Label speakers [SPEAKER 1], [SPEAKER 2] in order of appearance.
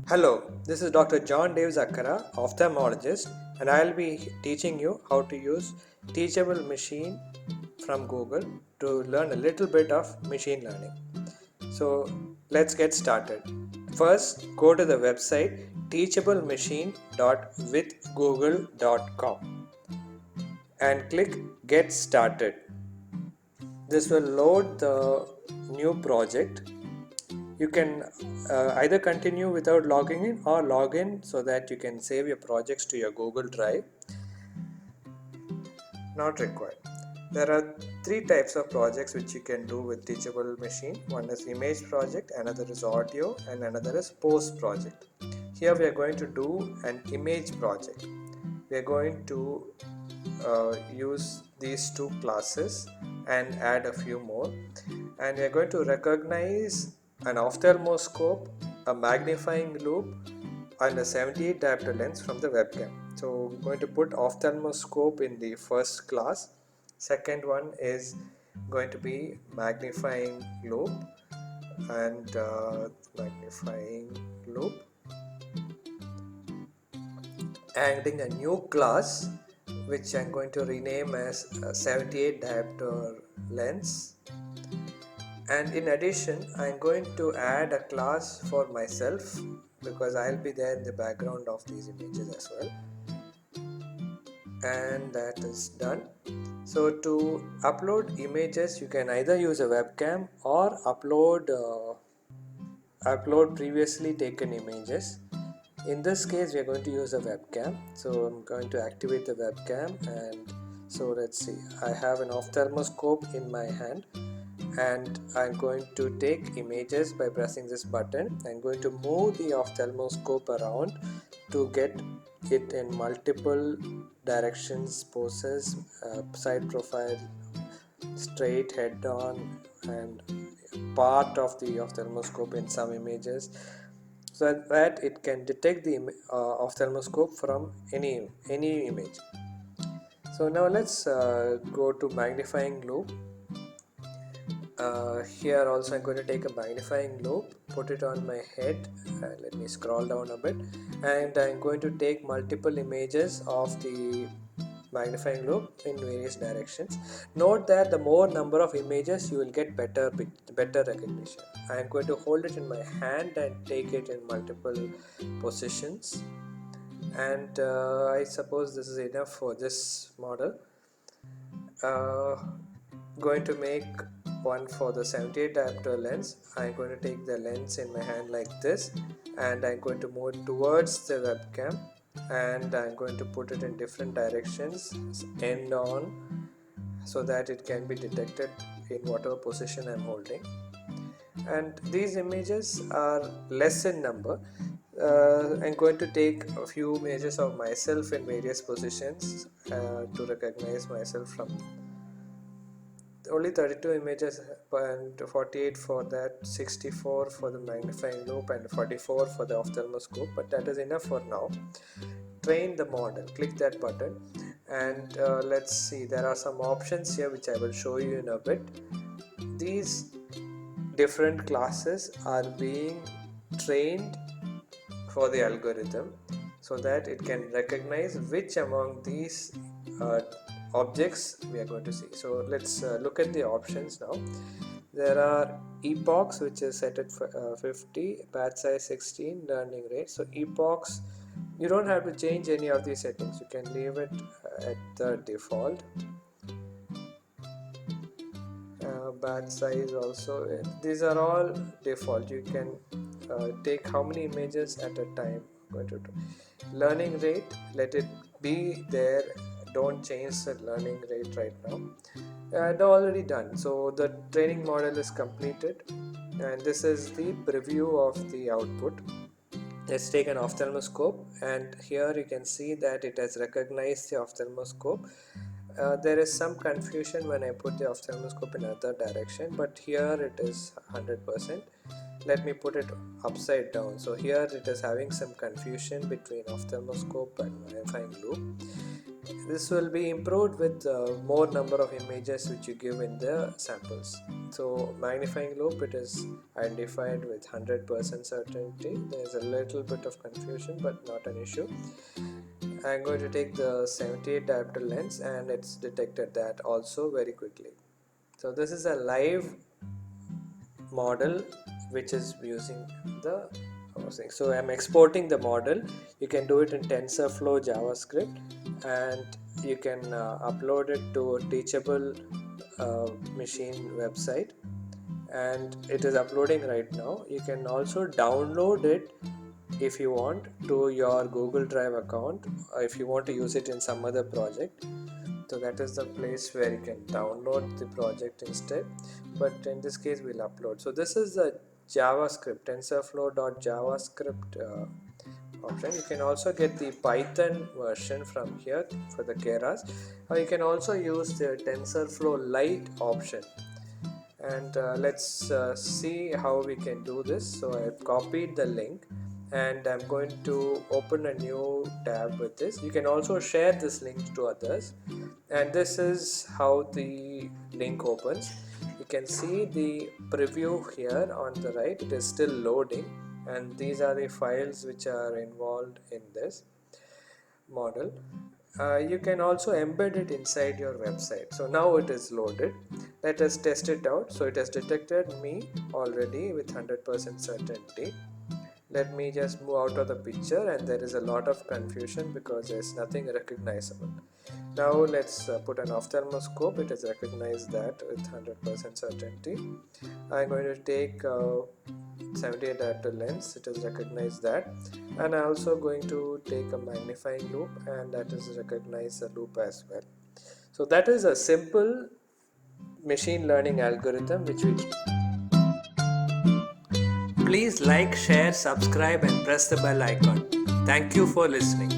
[SPEAKER 1] Hello, this is Dr. John Dave Zakara, ophthalmologist, and I'll be teaching you how to use Teachable Machine from Google to learn a little bit of machine learning. So let's get started. First, go to the website teachablemachine.withgoogle.com and click Get Started. This will load the new project. You can either continue without logging in or log in so that you can save your projects to your Google Drive. Not required. There are three types of projects which you can do with Teachable Machine. One is image project, another is audio, and another is post project. Here we are going to do an image project. We are going to use these two classes and add a few more, and we are going to recognize an ophthalmoscope, a magnifying loupe, and a 78 diopter lens from the webcam. So we're going to put ophthalmoscope in the first class. Second one is going to be magnifying loupe and magnifying loupe, adding a new class which I'm going to rename as 78 diopter lens. And in addition, I'm going to add a class for myself because I'll be there in the background of these images as well. And that is done. So to upload images, you can either use a webcam or upload previously taken images. In this case, we are going to use a webcam. So I'm going to activate the webcam, and so let's see. I have an ophthalmoscope in my hand, and I'm going to take images by pressing this button. I'm going to move the ophthalmoscope around to get it in multiple directions, poses, side profile, straight, head on, and part of the ophthalmoscope in some images, so that it can detect the ophthalmoscope from any image. So now let's go to magnifying loupe. Here also I'm going to take a magnifying loupe, put it on my head, let me scroll down a bit, and I'm going to take multiple images of the magnifying loupe in various directions. Note that the more number of images, you will get better recognition. I am going to hold it in my hand and take it in multiple positions, and I suppose this is enough for this model. Going to make one for the 78 diopter lens. I'm going to take the lens in my hand like this, and I'm going to move it towards the webcam, and I'm going to put it in different directions, end on, so that it can be detected in whatever position I'm holding. And these images are less in number. I'm going to take a few images of myself in various positions to recognize myself from. Only 32 images and 48 for that, 64 for the magnifying loupe, and 44 for the ophthalmoscope, but that is enough for now. Train the model, click that button, and let's see, there are some options here which I will show you in a bit. These different classes are being trained for the algorithm so that it can recognize which among these uh, objects we are going to see. So let's look at the options now. There are epochs, which is set at 50, batch size 16, learning rate. So epochs, you don't have to change any of these settings, you can leave it at the default. Batch size also, these are all default. You can take how many images at a time. Going to do learning rate, let it be there, don't change the learning rate right now. And already done. So the training model is completed, and this is the preview of the output. Let's take an ophthalmoscope, and here you can see that it has recognized the ophthalmoscope. There is some confusion when I put the ophthalmoscope in other direction, but here it is 100%. Let me put it upside down. So here it is having some confusion between ophthalmoscope and magnifying loupe. This will be improved with more number of images which you give in the samples. So magnifying loop, it is identified with 100% certainty. There is a little bit of confusion but not an issue. I'm going to take the 78 diopter lens and it's detected that also very quickly. So this is a live model which is using the housing. So I'm exporting the model. You can do it in TensorFlow JavaScript, and you can upload it to a Teachable machine website, and it is uploading right now. You can also download it if you want to your Google Drive account, or if you want to use it in some other project. So that is the place where you can download the project instead, but in this case we'll upload. So this is the JavaScript, tensorflow.javascript option. You can also get the Python version from here for the Keras, or you can also use the TensorFlow Lite option. And let's see how we can do this. So I've copied the link and I'm going to open a new tab with this. You can also share this link to others, and this is how the link opens. You can see the preview here on the right. It is still loading, and these are the files which are involved in this model. You can also embed it inside your website. So now it is loaded. Let us test it out. So it has detected me already with 100% certainty. Let me just move out of the picture, and there is a lot of confusion because there is nothing recognizable. Now let's put an ophthalmoscope. It has recognized that with 100% certainty. I'm going to take 78 diopter lens. It has recognized that, and I'm also going to take a magnifying loop, and that is recognize the loop as well. So that is a simple machine learning algorithm which we. Please like, share, subscribe and press the bell icon. Thank you for listening.